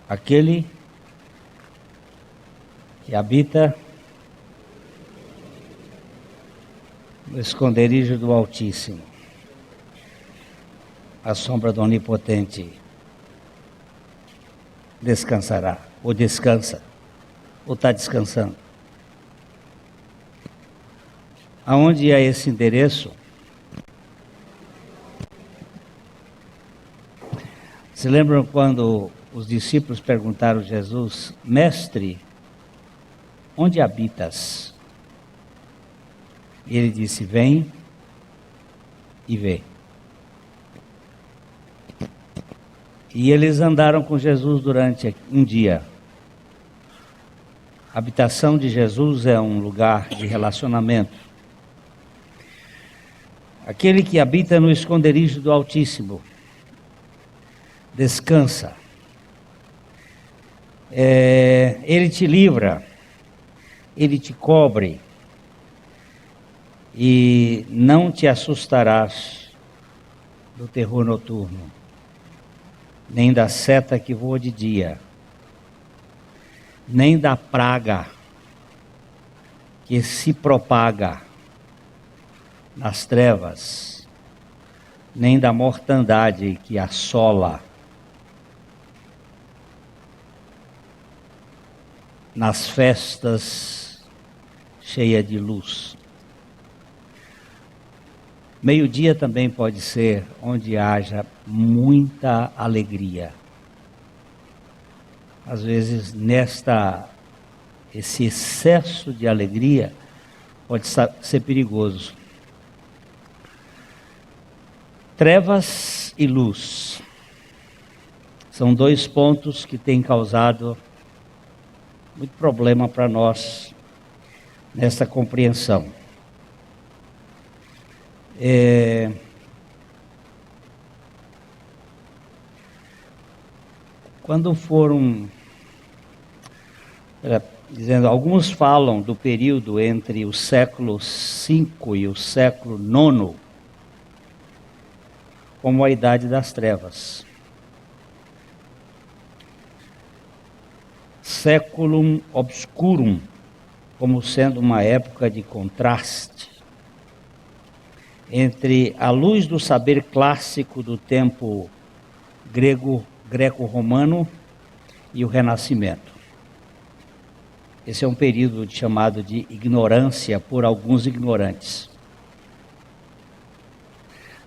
Aquele que habita no esconderijo do Altíssimo, à sombra do Onipotente, descansará, ou descansa, ou está descansando. Aonde é esse endereço? Se lembram quando os discípulos perguntaram a Jesus: Mestre, onde habitas? E ele disse: vem e vê. E eles andaram com Jesus durante um dia. A habitação de Jesus é um lugar de relacionamento. Aquele que habita no esconderijo do Altíssimo descansa. Ele te livra, ele te cobre e não te assustarás do terror noturno, nem da seta que voa de dia, nem da praga que se propaga nas trevas, nem da mortandade que assola nas festas cheias de luz. Meio-dia também pode ser onde haja muita alegria. Às vezes, esse excesso de alegria pode ser perigoso. Trevas e luz são dois pontos que têm causado muito problema para nós nessa compreensão. Quando foram dizendo, alguns falam do período entre o século V e o século IX como a Idade das Trevas. Séculum obscurum, como sendo uma época de contraste entre a luz do saber clássico do tempo greco-romano e o Renascimento. Esse é um período chamado de ignorância por alguns ignorantes.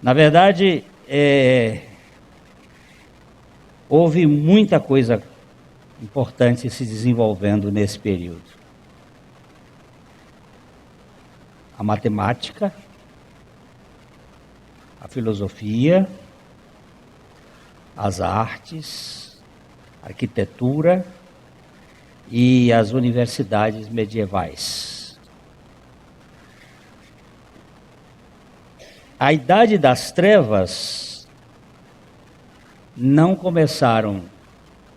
Na verdade, houve muita coisa importante se desenvolvendo nesse período. A matemática, a filosofia, as artes, a arquitetura e as universidades medievais. A Idade das Trevas não começaram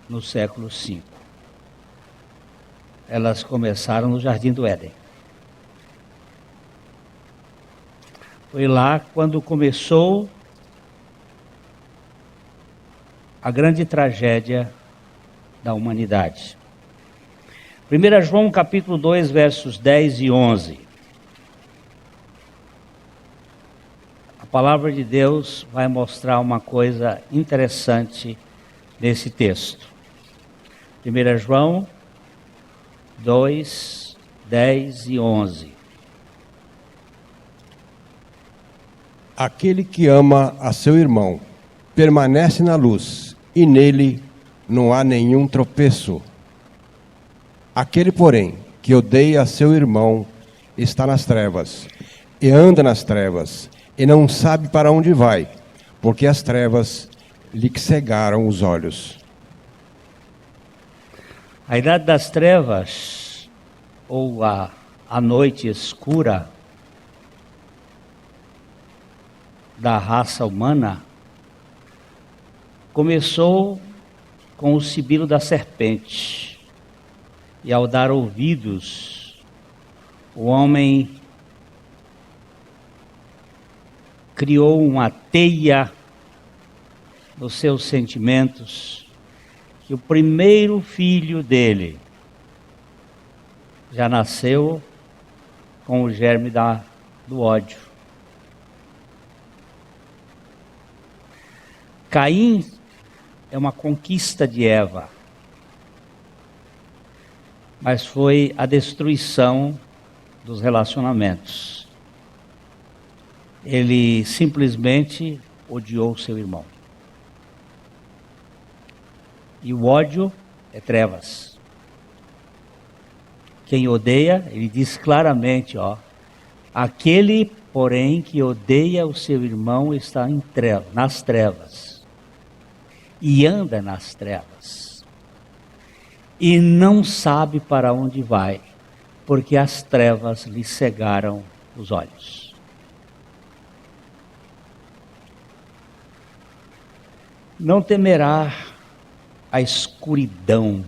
no século V. Elas começaram no Jardim do Éden. Foi lá quando começou a grande tragédia da humanidade. 1 João capítulo 2, versos 10 e 11. A palavra de Deus vai mostrar uma coisa interessante nesse texto. 1 João 2, 10 e 11. Aquele que ama a seu irmão permanece na luz, e nele não há nenhum tropeço. Aquele, porém, que odeia a seu irmão está nas trevas, e anda nas trevas, e não sabe para onde vai, porque as trevas lhe cegaram os olhos. A Idade das Trevas, ou a noite escura da raça humana, começou com o sibilo da serpente. E ao dar ouvidos, o homem criou uma teia nos seus sentimentos que o primeiro filho dele já nasceu com o germe do ódio. Caim é uma conquista de Eva, mas foi a destruição dos relacionamentos. Ele simplesmente odiou seu irmão. E o ódio é trevas. Quem odeia, ele diz claramente, aquele, porém, que odeia o seu irmão está nas trevas. E anda nas trevas. E não sabe para onde vai, porque as trevas lhe cegaram os olhos. Não temerá a escuridão,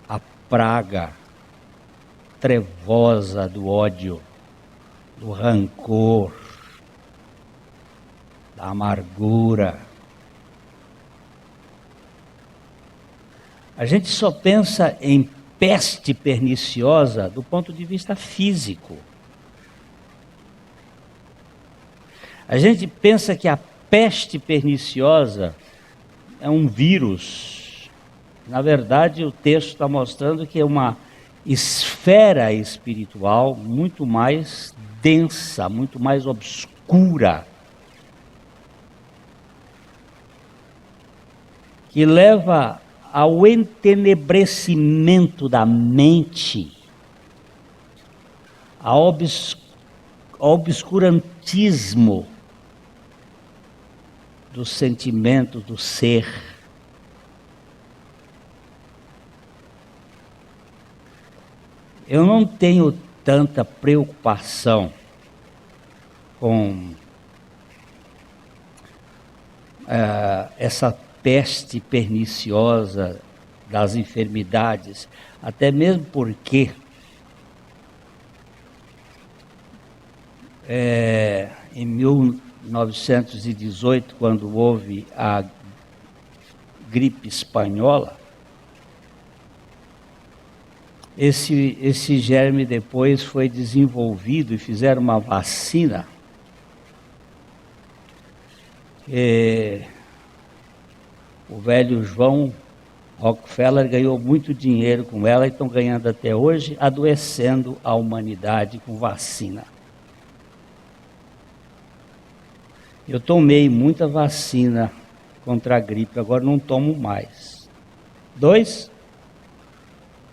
a praga trevosa do ódio, do rancor, da amargura. A gente só pensa em peste perniciosa do ponto de vista físico. A gente pensa que a peste perniciosa é um vírus. Na verdade, o texto está mostrando que é uma esfera espiritual muito mais densa, muito mais obscura, que leva ao entenebrecimento da mente, ao obscurantismo do sentimento do ser. Eu não tenho tanta preocupação com essa peste perniciosa das enfermidades, até mesmo porque em 1918, quando houve a gripe espanhola, esse germe depois foi desenvolvido e fizeram uma vacina. O velho João Rockefeller ganhou muito dinheiro com ela e estão ganhando até hoje, adoecendo a humanidade com vacina. Eu tomei muita vacina contra a gripe, agora não tomo mais. 2,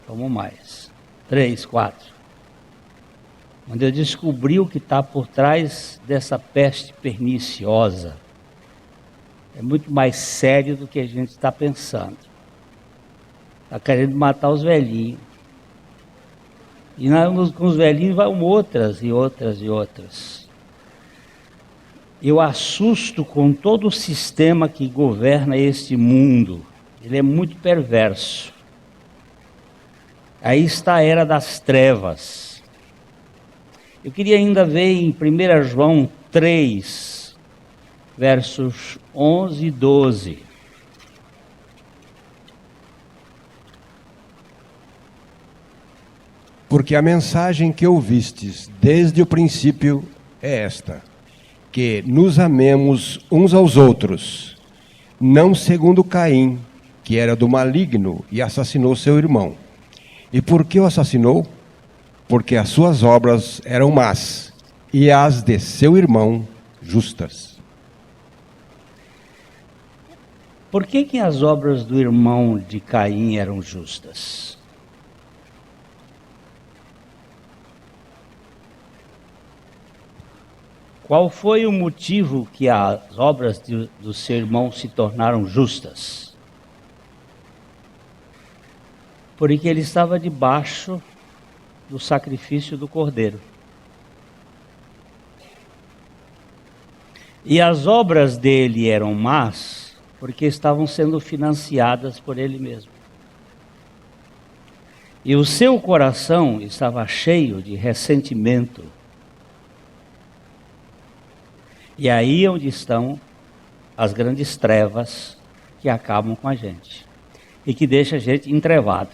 tomo mais. 3, 4. Quando eu descobri o que está por trás dessa peste perniciosa, é muito mais sério do que a gente está pensando. Está querendo matar os velhinhos. E com os velhinhos vão outras e outras e outras. Eu assusto com todo o sistema que governa este mundo. Ele é muito perverso. Aí está a era das trevas. Eu queria ainda ver em 1 João 3, versos 11 e 12. Porque a mensagem que ouvistes desde o princípio é esta: que nos amemos uns aos outros, não segundo Caim, que era do maligno e assassinou seu irmão. E por que o assassinou? Porque as suas obras eram más, e as de seu irmão justas. Por que as obras do irmão de Caim eram justas? Qual foi o motivo que as obras do seu irmão se tornaram justas? Porque ele estava debaixo do sacrifício do Cordeiro. E as obras dele eram más, porque estavam sendo financiadas por ele mesmo. E o seu coração estava cheio de ressentimento. E aí é onde estão as grandes trevas que acabam com a gente. e que deixa a gente entrevado.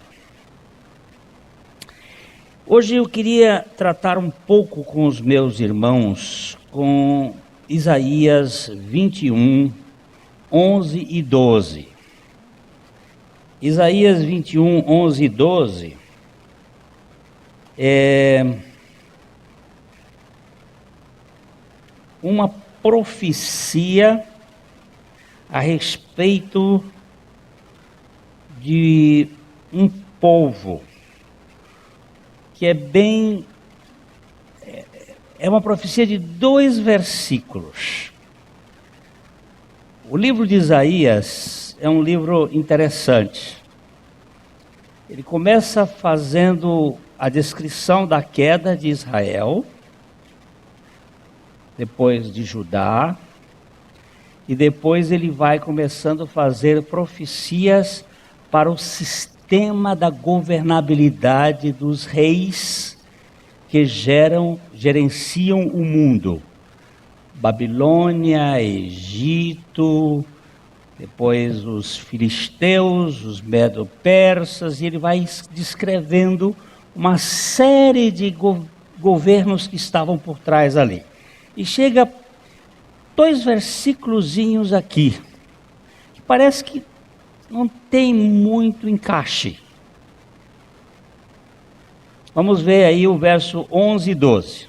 Hoje eu queria tratar um pouco com os meus irmãos com Isaías 21, 11 e 12. Isaías 21, 11 e 12 é uma profecia a respeito de um povo que é uma profecia de 2 versículos. O livro de Isaías é um livro interessante. Ele começa fazendo a descrição da queda de Israel, depois de Judá, e depois ele vai começando a fazer profecias para o sistema da governabilidade dos reis que gerenciam o mundo. Babilônia, Egito, depois os filisteus, os medo-persas, e ele vai descrevendo uma série de governos que estavam por trás ali. E chega 2 versículozinhos aqui, que parece que não tem muito encaixe. Vamos ver aí o verso 11 e 12.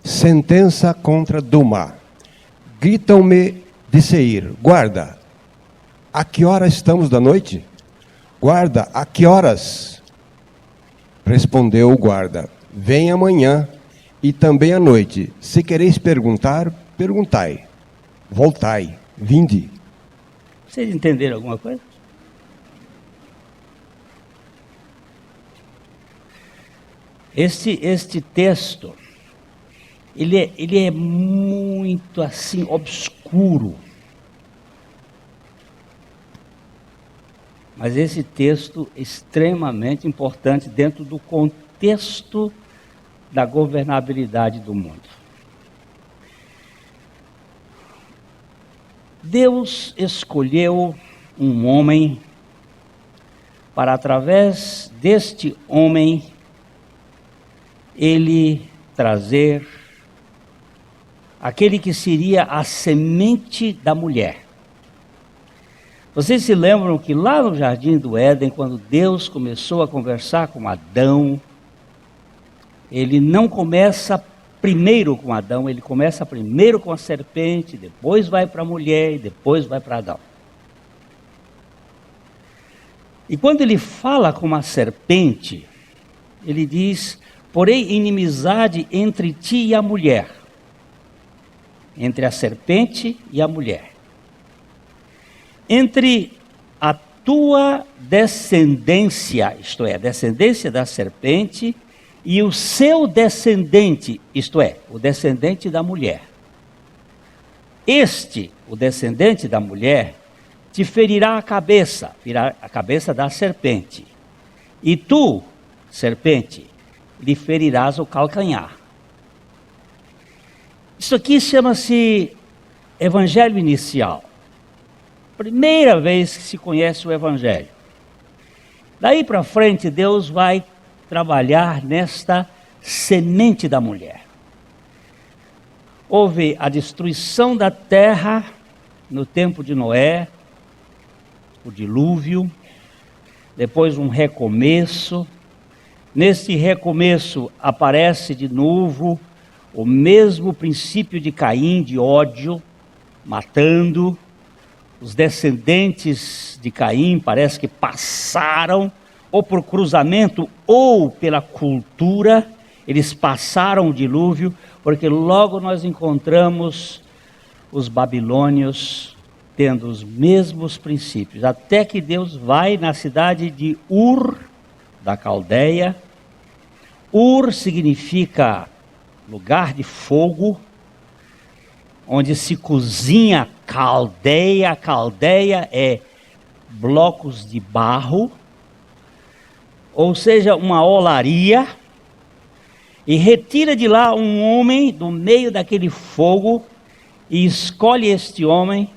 Sentença contra Duma. Gritam-me de Seir, guarda, a que hora estamos da noite? Guarda, a que horas? Respondeu o guarda, vem amanhã e também à noite. Se quereis perguntar, perguntai. Voltai, vinde. Vocês entenderam alguma coisa? Este texto, ele é muito assim, obscuro. Mas esse texto é extremamente importante dentro do contexto da governabilidade do mundo. Deus escolheu um homem para, através deste homem, ele trazer aquele que seria a semente da mulher. Vocês se lembram que lá no Jardim do Éden, quando Deus começou a conversar com Adão, ele não começa primeiro com Adão, ele começa primeiro com a serpente, depois vai para a mulher e depois vai para Adão. E quando ele fala com a serpente, ele diz: porém inimizade entre ti e a mulher, entre a serpente e a mulher, entre a tua descendência, isto é, a descendência da serpente, e o seu descendente, isto é, o descendente da mulher. O descendente da mulher, te ferirá a cabeça da serpente. E tu, serpente, lhe ferirás o calcanhar. Isso aqui chama-se Evangelho Inicial. Primeira vez que se conhece o Evangelho. Daí para frente, Deus vai trabalhar nesta semente da mulher. Houve a destruição da terra no tempo de Noé, o dilúvio, depois um recomeço. Nesse recomeço aparece de novo o mesmo princípio de Caim, de ódio, matando. Os descendentes de Caim parece que passaram, ou por cruzamento, ou pela cultura, eles passaram o dilúvio, porque logo nós encontramos os babilônios tendo os mesmos princípios, até que Deus vai na cidade de Ur, da Caldeia. Ur significa lugar de fogo, onde se cozinha caldeia. A caldeia é blocos de barro, ou seja, uma olaria, e retira de lá um homem do meio daquele fogo, e escolhe este homem,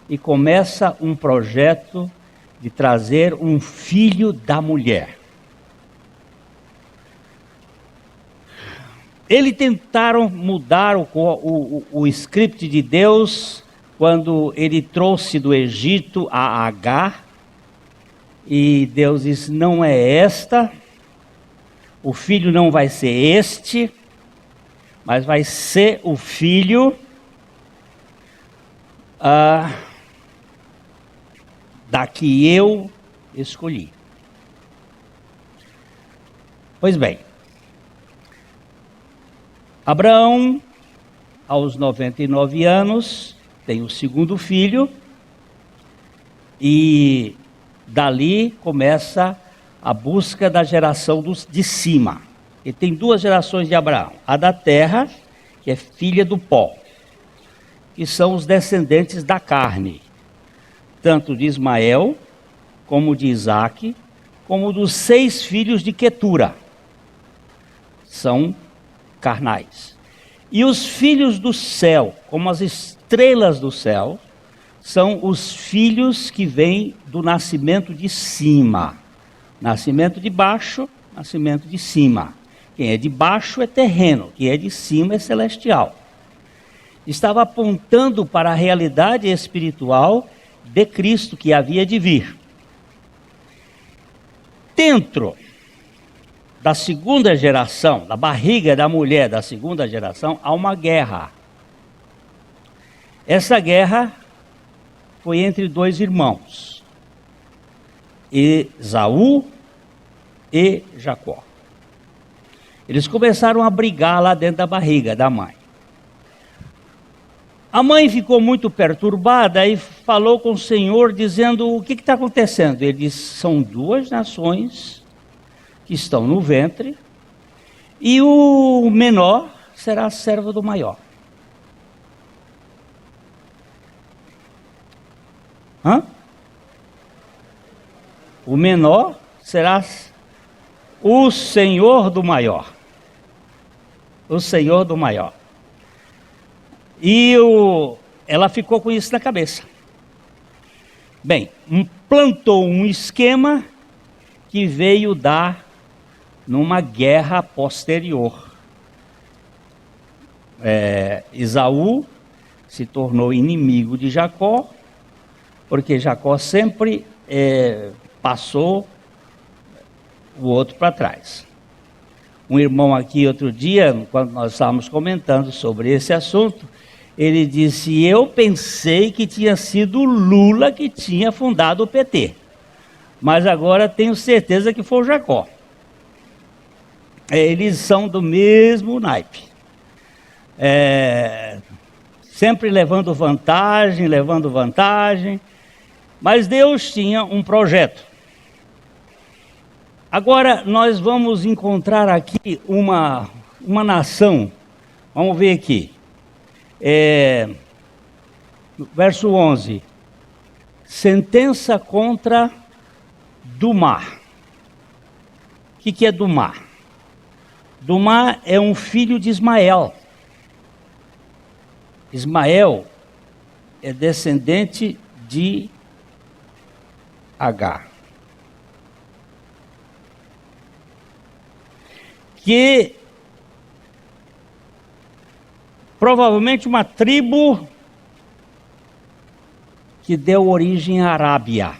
e começa um projeto de trazer um filho da mulher. Eles tentaram mudar o script de Deus quando ele trouxe do Egito a Agar. E Deus disse, não é esta, o filho não vai ser este, mas vai ser o filho da que eu escolhi. Pois bem, Abraão, aos 99 anos, tem o segundo filho, e dali começa a busca da geração de cima. E tem duas gerações de Abraão. A da terra, que é filha do pó, que são os descendentes da carne, tanto de Ismael, como de Isaque, como dos 6 filhos de Quetura. São carnais. E os filhos do céu, como as estrelas do céu, são os filhos que vêm do nascimento de cima. Nascimento de baixo, nascimento de cima. Quem é de baixo é terreno, quem é de cima é celestial. Estava apontando para a realidade espiritual de Cristo que havia de vir. Dentro da segunda geração, da barriga da mulher da segunda geração, há uma guerra. Essa guerra foi entre 2 irmãos, Esaú e Jacó. Eles começaram a brigar lá dentro da barriga da mãe. A mãe ficou muito perturbada e falou com o Senhor, dizendo, o que está acontecendo? Ele disse, são 2 nações que estão no ventre, e o menor será servo do maior. O menor será o senhor do maior. O senhor do maior. E ela ficou com isso na cabeça. Bem, plantou um esquema que veio dar numa guerra posterior. Esaú se tornou inimigo de Jacó, porque Jacó sempre passou o outro para trás. Um irmão aqui outro dia, quando nós estávamos comentando sobre esse assunto, ele disse, eu pensei que tinha sido Lula que tinha fundado o PT, mas agora tenho certeza que foi o Jacó. Eles são do mesmo naipe. Sempre levando vantagem, mas Deus tinha um projeto. Agora nós vamos encontrar aqui uma nação, vamos ver aqui, verso 11, sentença contra Dumá. O que é Dumá? Dumá é um filho de Ismael. Ismael é descendente de Agar, que provavelmente uma tribo que deu origem à Arábia.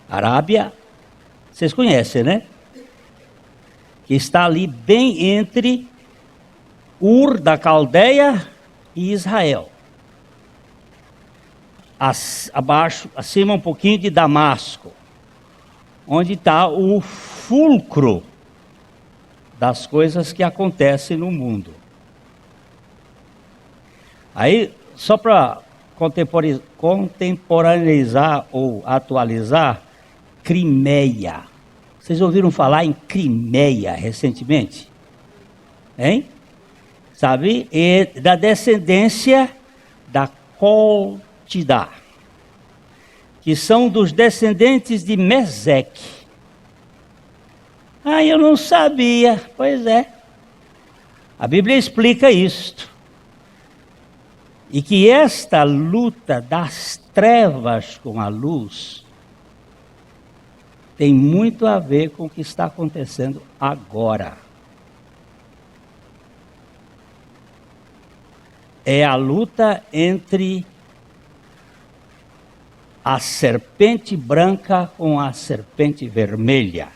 Arábia, vocês conhecem, né? Que está ali bem entre Ur da Caldeia e Israel. Abaixo, acima um pouquinho de Damasco, onde está o fulcro das coisas que acontecem no mundo. Aí, só para contemporaneizar ou atualizar, Crimeia. Vocês ouviram falar em Crimeia recentemente? Hein? Sabe? E da descendência da Coltidá, que são dos descendentes de Meseque. Eu não sabia. Pois é. A Bíblia explica isto. E que esta luta das trevas com a luz tem muito a ver com o que está acontecendo agora. É a luta entre a serpente branca com a serpente vermelha.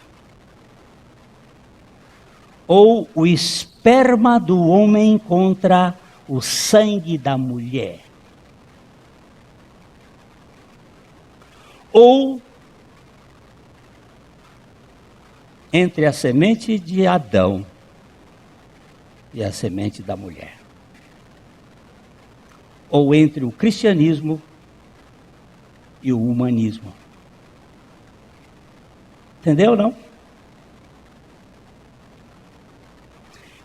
Ou o esperma do homem contra o sangue da mulher. Ou entre a semente de Adão e a semente da mulher. Ou entre o cristianismo e o humanismo. Entendeu, não?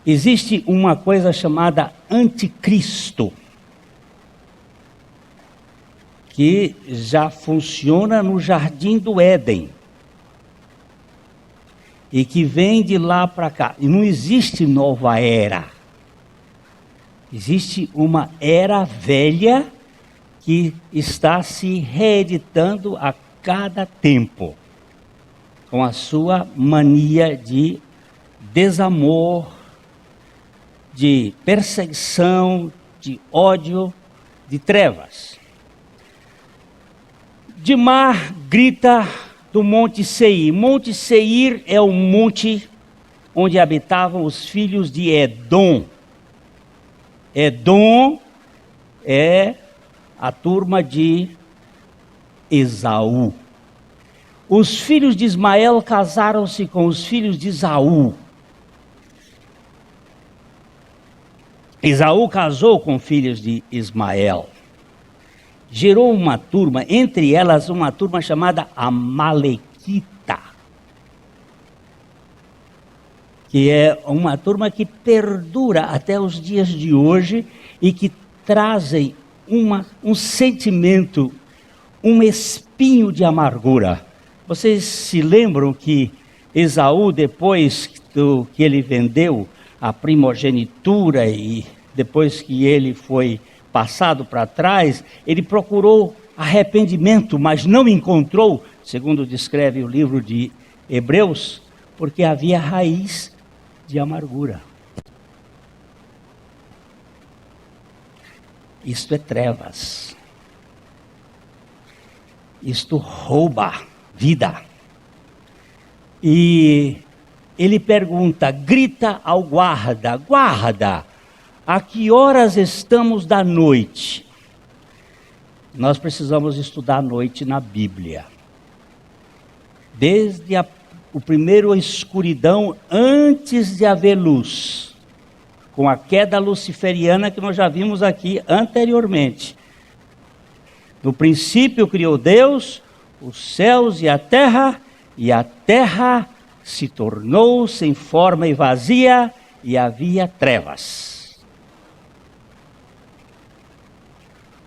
Existe uma coisa chamada anticristo, que já funciona no Jardim do Éden, e que vem de lá para cá. E não existe nova era. Existe uma era velha que está se reeditando a cada tempo, com a sua mania de desamor, de perseguição, de ódio, de trevas. Dimar grita do Monte Seir. Monte Seir é o monte onde habitavam os filhos de Edom. Edom é a turma de Esaú. Os filhos de Ismael casaram-se com os filhos de Esaú. Esaú casou com filhos de Ismael. Gerou uma turma, entre elas uma turma chamada Amalequita, que é uma turma que perdura até os dias de hoje e que trazem um sentimento, um espinho de amargura. Vocês se lembram que Esaú, depois que ele vendeu a primogenitura e depois que ele foi passado para trás, ele procurou arrependimento, mas não encontrou, segundo descreve o livro de Hebreus, porque havia raiz de amargura. Isto é trevas. Isto rouba vida. E ele pergunta, grita ao guarda, guarda, a que horas estamos da noite? Nós precisamos estudar a noite na Bíblia. Desde o primeiro escuridão, antes de haver luz, com a queda luciferiana que nós já vimos aqui anteriormente. No princípio criou Deus os céus e a terra se tornou sem forma e vazia, e havia trevas.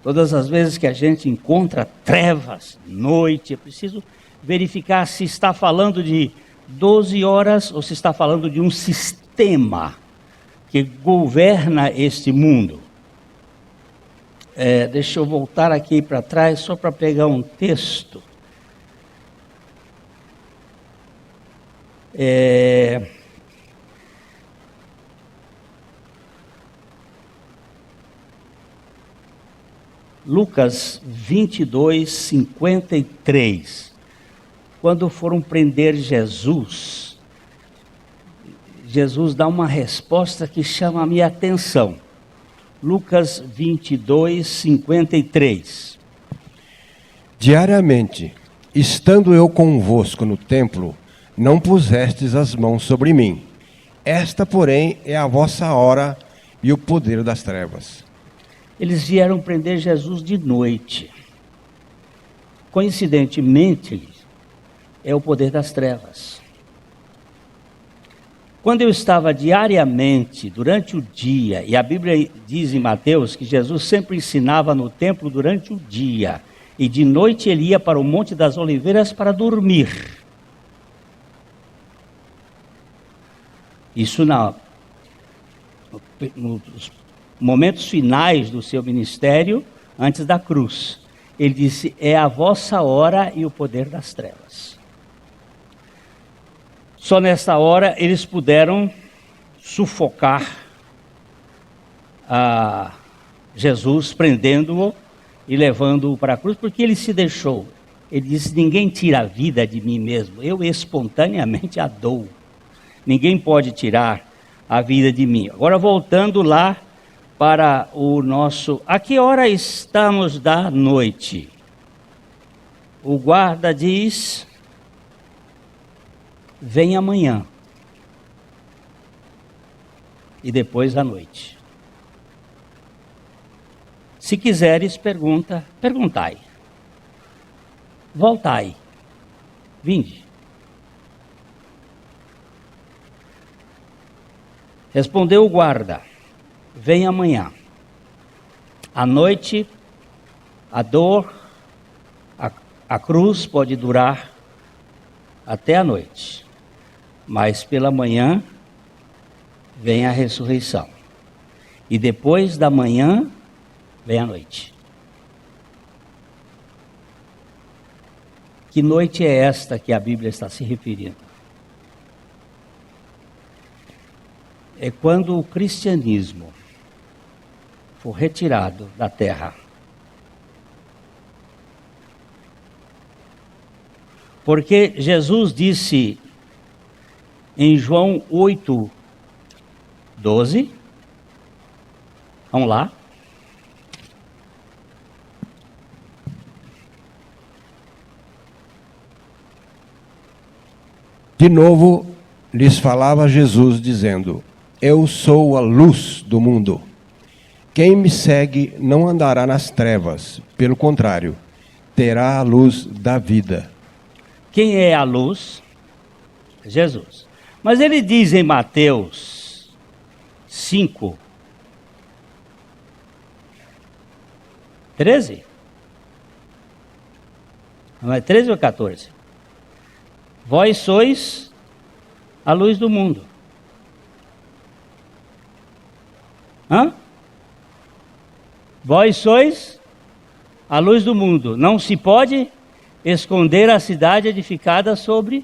Todas as vezes que a gente encontra trevas, noite, é preciso verificar se está falando de 12 horas ou se está falando de um sistema que governa este mundo. Deixa eu voltar aqui para trás só para pegar um texto. Lucas 22, 53. Quando foram prender Jesus, Jesus dá uma resposta que chama a minha atenção. Lucas 22, 53. Diariamente, estando eu convosco no templo, não pusestes as mãos sobre mim. Esta, porém, é a vossa hora e o poder das trevas. Eles vieram prender Jesus de noite. Coincidentemente, é o poder das trevas. Quando eu estava diariamente, durante o dia, e a Bíblia diz em Mateus que Jesus sempre ensinava no templo durante o dia, e de noite ele ia para o Monte das Oliveiras para dormir. Isso nos momentos finais do seu ministério, antes da cruz. Ele disse: é a vossa hora e o poder das trevas. Só nessa hora eles puderam sufocar a Jesus, prendendo-o e levando-o para a cruz, porque ele se deixou. Ele disse: ninguém tira a vida de mim mesmo, eu espontaneamente a dou. Ninguém pode tirar a vida de mim. Agora, voltando lá para o nosso... A que hora estamos da noite? O guarda diz: vem amanhã. E depois à noite. Se quiseres, perguntai. Voltai. Vinde. Respondeu o guarda: vem amanhã. À noite, a dor, a cruz pode durar até a noite, mas pela manhã vem a ressurreição. E depois da manhã vem a noite. Que noite é esta que a Bíblia está se referindo? É quando o cristianismo for retirado da terra. Porque Jesus disse em João 8:12, vamos lá. De novo lhes falava Jesus, dizendo: eu sou a luz do mundo. Quem me segue não andará nas trevas, pelo contrário, terá a luz da vida. Quem é a luz? Jesus. Mas ele diz em Mateus 5:13? Não é 13 ou 14? Vós sois a luz do mundo. Vós sois a luz do mundo. Não se pode esconder a cidade edificada sobre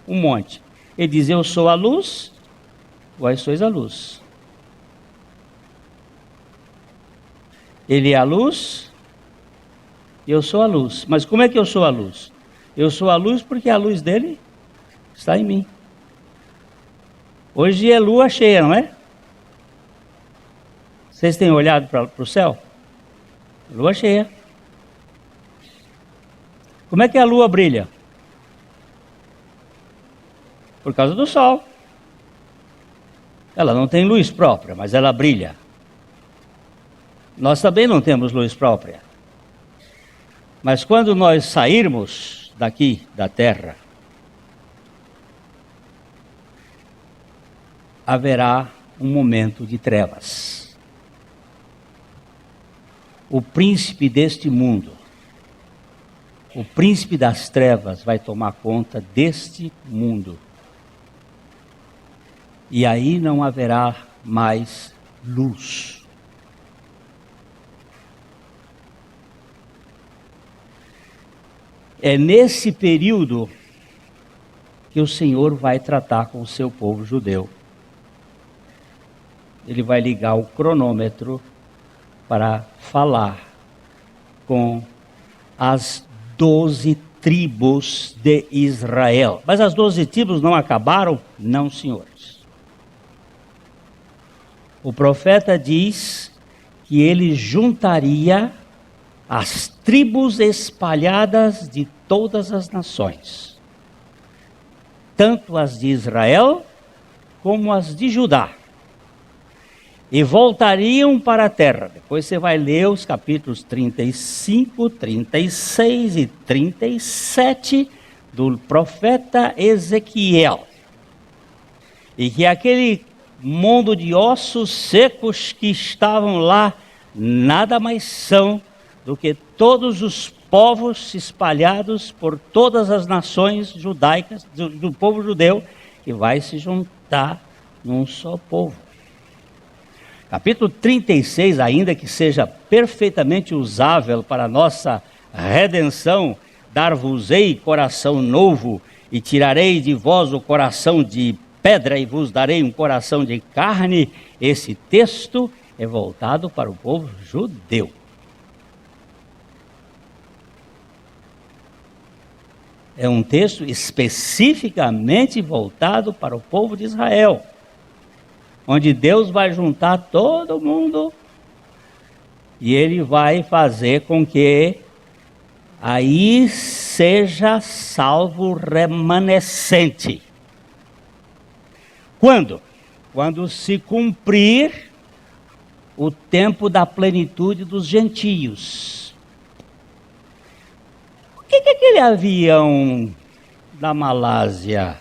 um monte. Ele diz: eu sou a luz, vós sois a luz. Ele é a luz, eu sou a luz. Mas como é que eu sou a luz? Eu sou a luz porque a luz dele está em mim. Hoje é lua cheia, não é? Vocês têm olhado para o céu? Lua cheia. Como é que a lua brilha? Por causa do sol. Ela não tem luz própria, mas ela brilha. Nós também não temos luz própria. Mas quando nós sairmos daqui, da terra, haverá um momento de trevas. O príncipe deste mundo, o príncipe das trevas vai tomar conta deste mundo. E aí não haverá mais luz. É nesse período que o Senhor vai tratar com o seu povo judeu. Ele vai ligar o cronômetro para falar com as 12 tribos de Israel. Mas as 12 tribos não acabaram? Não, senhores. O profeta diz que ele juntaria as tribos espalhadas de todas as nações, tanto as de Israel como as de Judá, e voltariam para a terra. Depois você vai ler os capítulos 35, 36 e 37 do profeta Ezequiel. E que aquele mundo de ossos secos que estavam lá, nada mais são do que todos os povos espalhados por todas as nações judaicas, do povo judeu, que vai se juntar num só povo. Capítulo 36, ainda que seja perfeitamente usável para a nossa redenção, dar-vos-ei coração novo e tirarei de vós o coração de pedra e vos darei um coração de carne. Esse texto é voltado para o povo judeu. É um texto especificamente voltado para o povo de Israel, onde Deus vai juntar todo mundo e Ele vai fazer com que aí seja salvo o remanescente. Quando? Quando se cumprir o tempo da plenitude dos gentios. Por que aquele avião da Malásia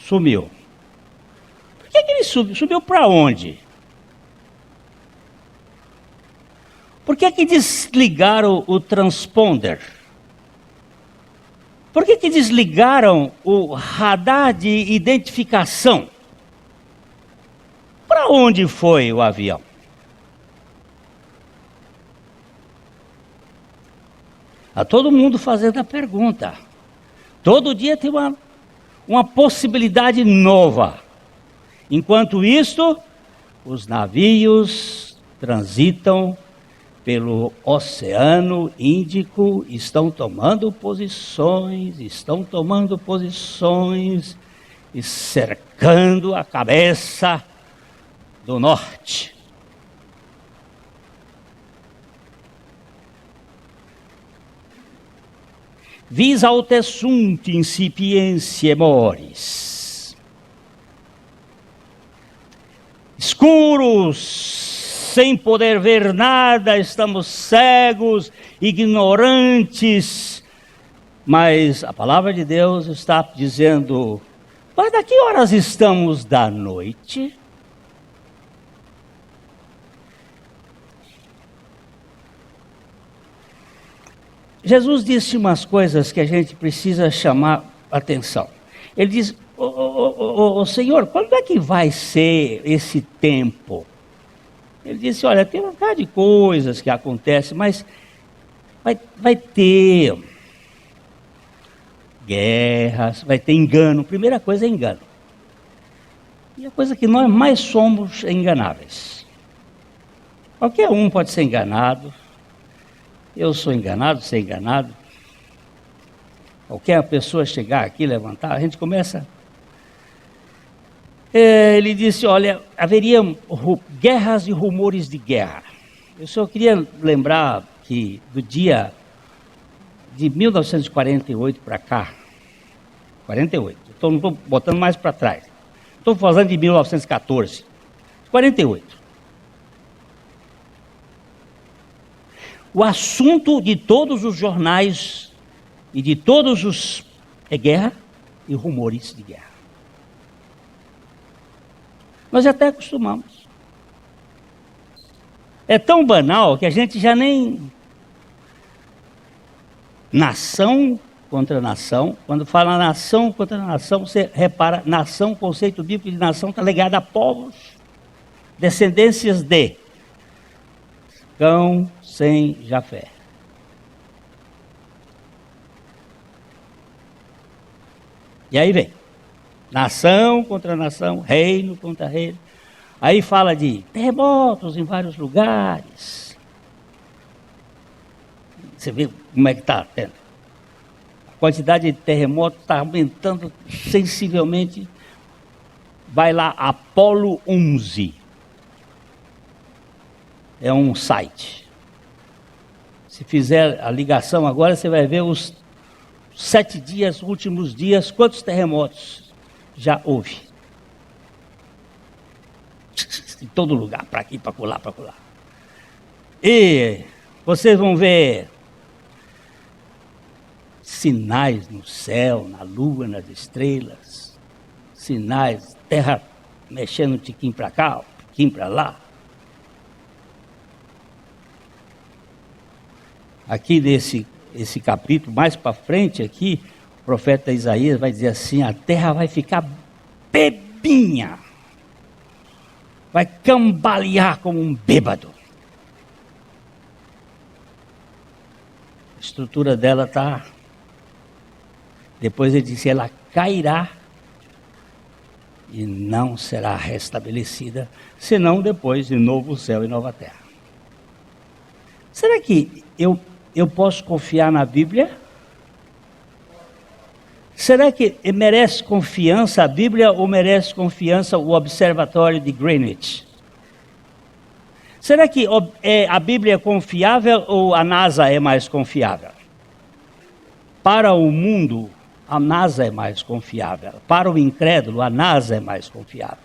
sumiu? Por que ele subiu? Subiu para onde? Por que desligaram o transponder? Por que desligaram o radar de identificação? Para onde foi o avião? Está todo mundo fazendo a pergunta. Todo dia tem uma possibilidade nova. Enquanto isto, os navios transitam pelo Oceano Índico, estão tomando posições e cercando a cabeça do norte. Vis aute sunt incipientiae mores. Escuros, sem poder ver nada, estamos cegos, ignorantes. Mas a palavra de Deus está dizendo, mas daqui horas estamos da noite? Jesus disse umas coisas que a gente precisa chamar atenção. Ele diz, Senhor, quando é que vai ser esse tempo? Ele disse, olha, tem um bocado de coisas que acontecem, mas vai ter guerras, vai ter engano. Primeira coisa é engano. E a coisa que nós mais somos é enganáveis. Qualquer um pode ser enganado. Eu sou enganado, ser enganado. Qualquer pessoa chegar aqui, levantar, a gente começa. Ele disse, olha, haveria guerras e rumores de guerra. Eu só queria lembrar que do dia de 1948 para cá, 48, não estou botando mais para trás, estou falando de 1914, 48. O assunto de todos os jornais e de todos os é guerra e rumores de guerra. Nós até acostumamos. É tão banal que a gente já nem... Nação contra nação. Quando fala nação contra nação, você repara, nação, conceito bíblico de nação está ligado a povos, descendências de Cão, sem Jafé. E aí vem, nação contra nação, reino contra reino. Aí fala de terremotos em vários lugares. Você vê como é que está tendo. A quantidade de terremotos está aumentando sensivelmente. Vai lá, Apolo 11. É um site. Se fizer a ligação agora, você vai ver os 7 dias, últimos dias, quantos terremotos já houve. Em todo lugar, para aqui, para lá, para lá. E vocês vão ver sinais no céu, na lua, nas estrelas. Sinais, terra mexendo um tiquinho para cá, um tiquinho para lá. Aqui esse capítulo, mais para frente aqui, o profeta Isaías vai dizer assim, a terra vai ficar bebinha. vai cambalear como um bêbado. A estrutura dela está... Depois ele disse, ela cairá e não será restabelecida, senão depois de novo céu e nova terra. Será que eu posso confiar na Bíblia? Será que merece confiança a Bíblia ou merece confiança o Observatório de Greenwich? Será que a Bíblia é confiável ou a NASA é mais confiável? Para o mundo, a NASA é mais confiável. Para o incrédulo, a NASA é mais confiável.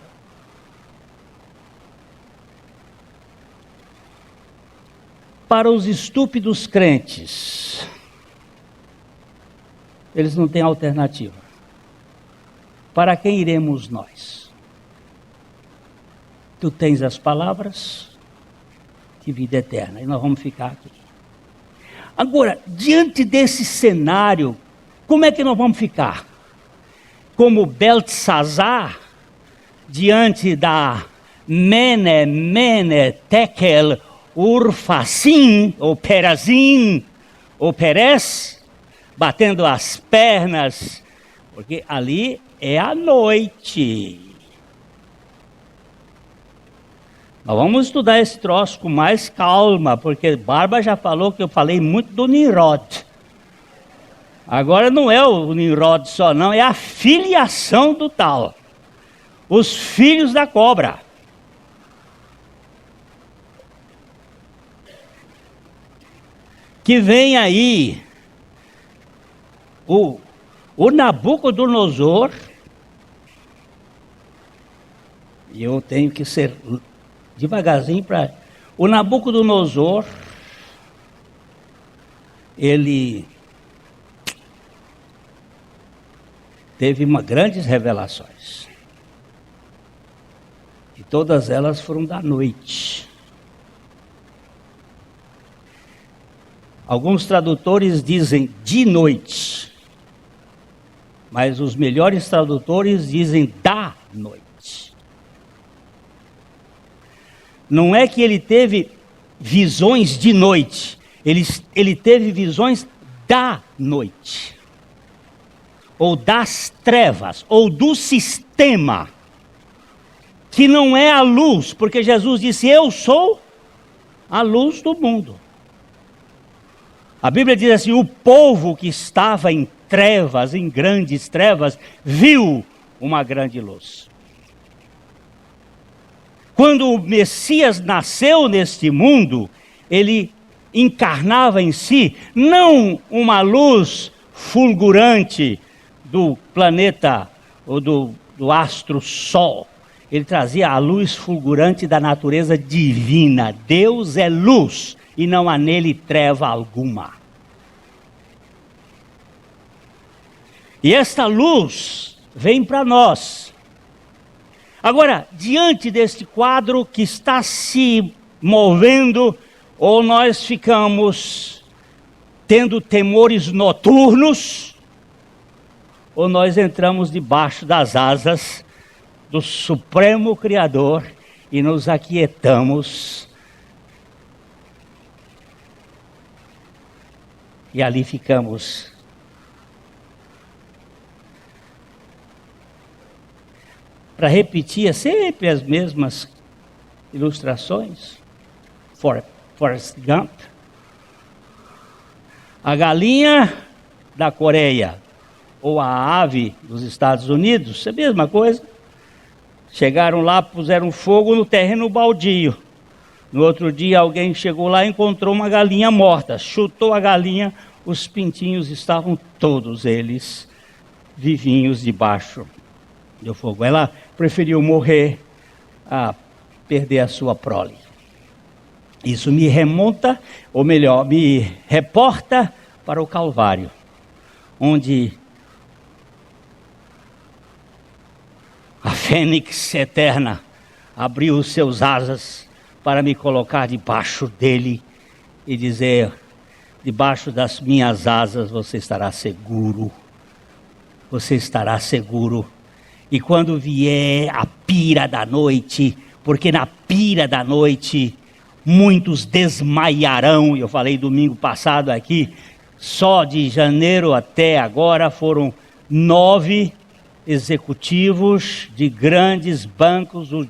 Para os estúpidos crentes, eles não têm alternativa. Para quem iremos nós? Tu tens as palavras de vida eterna, e nós vamos ficar aqui. Agora, diante desse cenário, como é que nós vamos ficar? Como Beltesazar, diante da Mene, Tekel, Urfasim, ou Perazim, ou Perez, batendo as pernas, porque ali é a noite. Nós vamos estudar esse troço com mais calma, porque Barba já falou que eu falei muito do Nimrod. Agora não é o Nimrod só não, é a filiação do tal. Os filhos da cobra. Que vem aí o Nabucodonosor, e eu tenho que ser devagarzinho para... O Nabucodonosor, ele teve grandes revelações. E todas elas foram da noite. Alguns tradutores dizem de noite, mas os melhores tradutores dizem da noite. Não é que ele teve visões de noite, ele teve visões da noite, ou das trevas, ou do sistema, que não é a luz, porque Jesus disse, eu sou a luz do mundo. A Bíblia diz assim, o povo que estava em trevas, em grandes trevas, viu uma grande luz. Quando o Messias nasceu neste mundo, ele encarnava em si, não uma luz fulgurante do planeta, ou do astro Sol. Ele trazia a luz fulgurante da natureza divina. Deus é luz. E não há nele treva alguma. E esta luz vem para nós. Agora, diante deste quadro que está se movendo, ou nós ficamos tendo temores noturnos, ou nós entramos debaixo das asas do Supremo Criador e nos aquietamos. E ali ficamos. Para repetir sempre as mesmas ilustrações. Forrest Gump. A galinha da Coreia ou a ave dos Estados Unidos, é a mesma coisa. Chegaram lá, puseram fogo no terreno baldio. No outro dia alguém chegou lá e encontrou uma galinha morta, chutou a galinha, os pintinhos estavam todos eles vivinhos debaixo do fogo. Ela preferiu morrer a perder a sua prole. Isso me remonta, ou melhor, me reporta para o Calvário, onde a fênix eterna abriu os seus asas para me colocar debaixo dele e dizer, debaixo das minhas asas você estará seguro. Você estará seguro. E quando vier a pira da noite, porque na pira da noite muitos desmaiarão. Eu falei domingo passado aqui, só de janeiro até agora foram 9 executivos de grandes bancos, o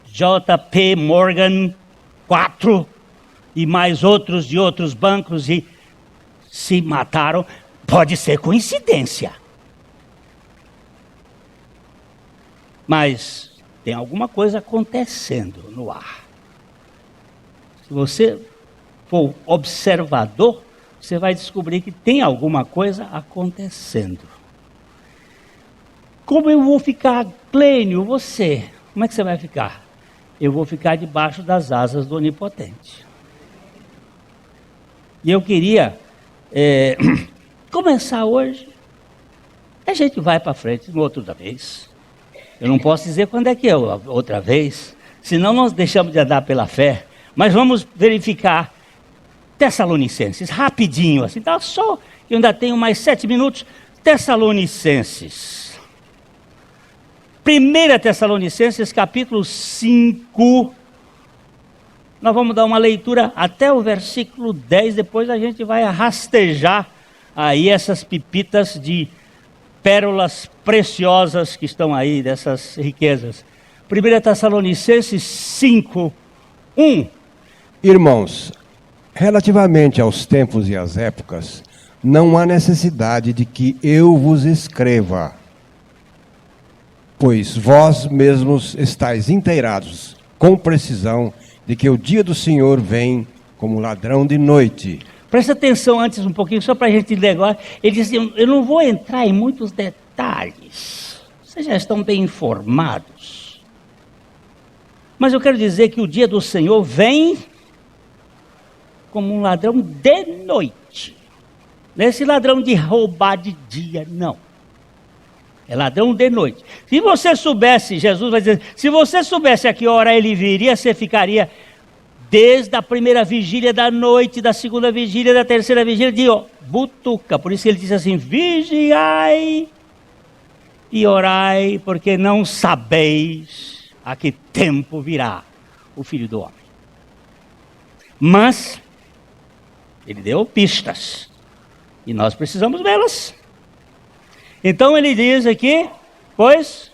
JP Morgan, 4, e mais outros de outros bancos, e se mataram. Pode ser coincidência, mas tem alguma coisa acontecendo no ar. Se você for observador, você vai descobrir que tem alguma coisa acontecendo. Como eu vou ficar, Clênio, você? Como é que você vai ficar? Eu vou ficar debaixo das asas do Onipotente. E eu queria começar hoje. A gente vai para frente no outra vez. Eu não posso dizer quando é que é outra vez, senão nós deixamos de andar pela fé. Mas vamos verificar Tessalonicenses, rapidinho, assim, tá? Só eu ainda tenho mais 7 minutos. Tessalonicenses. 1 Tessalonicenses, capítulo 5. Nós vamos dar uma leitura até o versículo 10, depois a gente vai rastejar aí essas pipitas de pérolas preciosas que estão aí, dessas riquezas. 1 Tessalonicenses 5, 1. Irmãos, relativamente aos tempos e às épocas, não há necessidade de que eu vos escreva, pois vós mesmos estáis inteirados com precisão de que o dia do Senhor vem como ladrão de noite. Presta atenção antes um pouquinho, só para a gente ler agora. Ele diz assim, eu não vou entrar em muitos detalhes, vocês já estão bem informados. Mas eu quero dizer que o dia do Senhor vem como um ladrão de noite. Não é esse ladrão de roubar de dia, não. É ladrão de noite. Se você soubesse, Jesus vai dizer, se você soubesse a que hora ele viria, você ficaria desde a primeira vigília da noite, da segunda vigília, da terceira vigília, de butuca. Por isso que ele diz assim, vigiai e orai, porque não sabeis a que tempo virá o Filho do Homem. Mas ele deu pistas, e nós precisamos vê-las. Então ele diz aqui, pois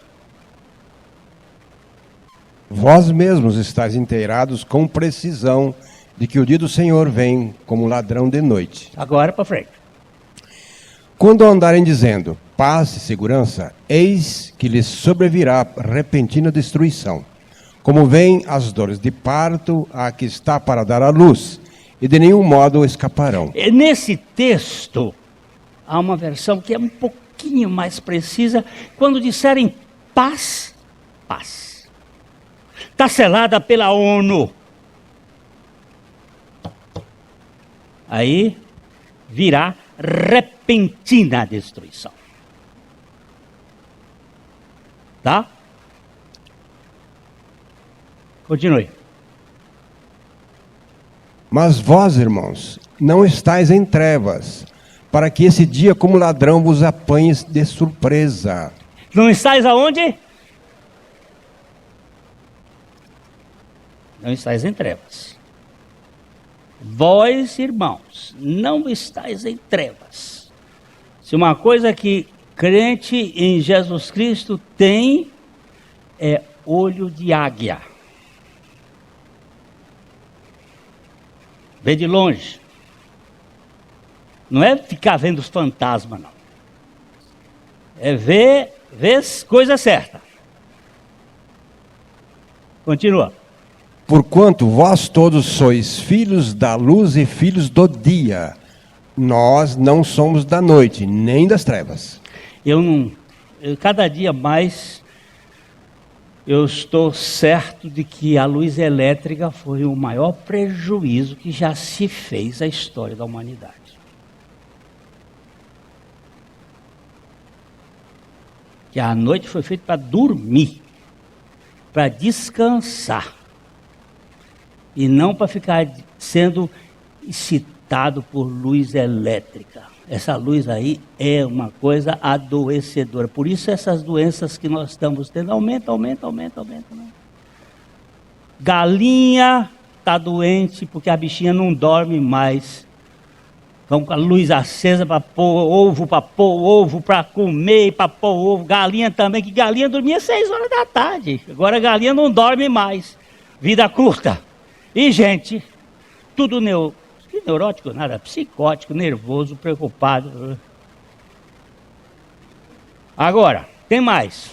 vós mesmos estáis inteirados com precisão de que o dia do Senhor vem como ladrão de noite. Agora para frente. Quando andarem dizendo paz e segurança, eis que lhes sobrevirá repentina destruição, como vêm as dores de parto a que está para dar à luz, e de nenhum modo escaparão. Nesse texto, há uma versão que é um pouquinho mais precisa, quando disserem paz, paz. Está selada pela ONU. Aí virá repentina destruição. Tá? Continue. Mas vós, irmãos, não estáis em trevas, para que esse dia como ladrão vos apanhe de surpresa. Não estáis aonde? Não estáis em trevas. Vós, irmãos, não estáis em trevas. Se uma coisa que crente em Jesus Cristo tem, é olho de águia. Vê de longe. Não é ficar vendo os fantasmas, não. É ver coisa certa. Continua. Porquanto vós todos sois filhos da luz e filhos do dia. Nós não somos da noite, nem das trevas. Cada dia mais, eu estou certo de que a luz elétrica foi o maior prejuízo que já se fez à história da humanidade. Que a noite foi feita para dormir, para descansar, e não para ficar sendo excitado por luz elétrica. Essa luz aí é uma coisa adoecedora. Por isso essas doenças que nós estamos tendo aumentam. Galinha está doente porque a bichinha não dorme mais. Vamos com a luz acesa para pôr ovo para comer, para pôr ovo. Galinha também, que galinha dormia 6 horas da tarde. Agora a galinha não dorme mais. Vida curta. E gente, tudo neurótico, nada, psicótico, nervoso, preocupado. Agora, tem mais.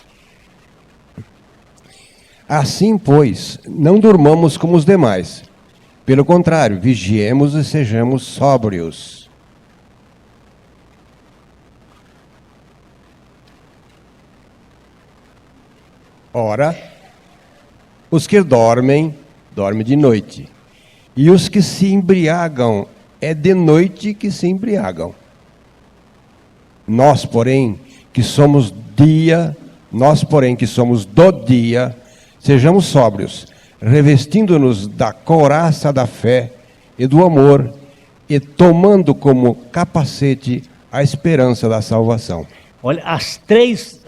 Assim, pois, não durmamos como os demais. Pelo contrário, vigiemos e sejamos sóbrios. Ora, os que dormem de noite. E os que se embriagam, é de noite que se embriagam. Nós, porém, que somos do dia, sejamos sóbrios, revestindo-nos da couraça da fé e do amor, e tomando como capacete a esperança da salvação. Olha, as três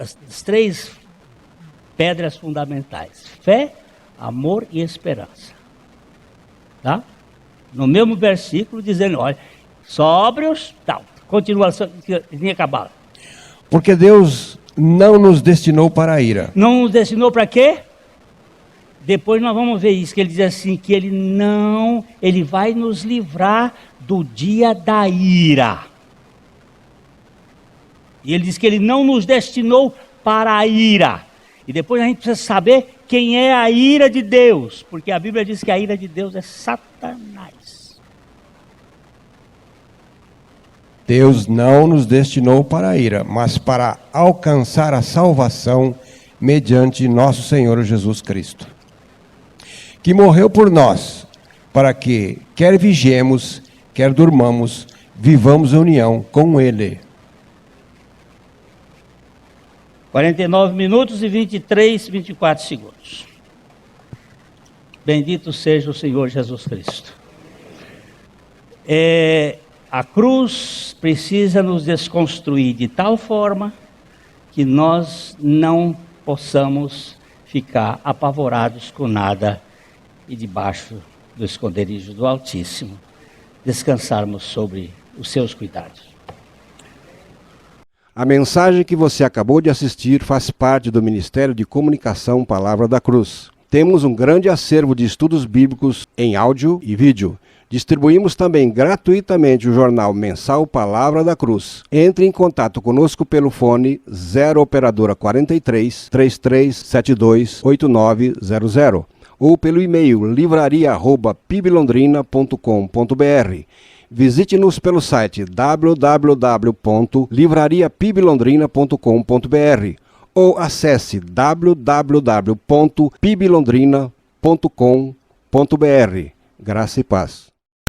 pedras fundamentais: fé, amor e esperança. Tá? No mesmo versículo, dizendo, olha, sóbrios, tal. Continuação, tinha acabado. Porque Deus não nos destinou para a ira. Não nos destinou para quê? Depois nós vamos ver isso, que ele diz assim, que ele vai nos livrar do dia da ira. E ele diz que ele não nos destinou para a ira. E depois a gente precisa saber quem é a ira de Deus, porque a Bíblia diz que a ira de Deus é Satanás. Deus não nos destinou para a ira, mas para alcançar a salvação mediante nosso Senhor Jesus Cristo, que morreu por nós, para que, quer vigiemos, quer durmamos, vivamos em união com Ele. 49 minutos e 24 segundos. Bendito seja o Senhor Jesus Cristo. A cruz precisa nos desconstruir de tal forma que nós não possamos ficar apavorados com nada e debaixo do esconderijo do Altíssimo, descansarmos sobre os seus cuidados. A mensagem que você acabou de assistir faz parte do Ministério de Comunicação Palavra da Cruz. Temos um grande acervo de estudos bíblicos em áudio e vídeo. Distribuímos também gratuitamente o jornal mensal Palavra da Cruz. Entre em contato conosco pelo fone 0 operadora 43 3372 8900 ou pelo e-mail livraria@piblondrina.com.br. Visite-nos pelo site www.livrariapiblondrina.com.br ou acesse www.piblondrina.com.br. Graça e paz.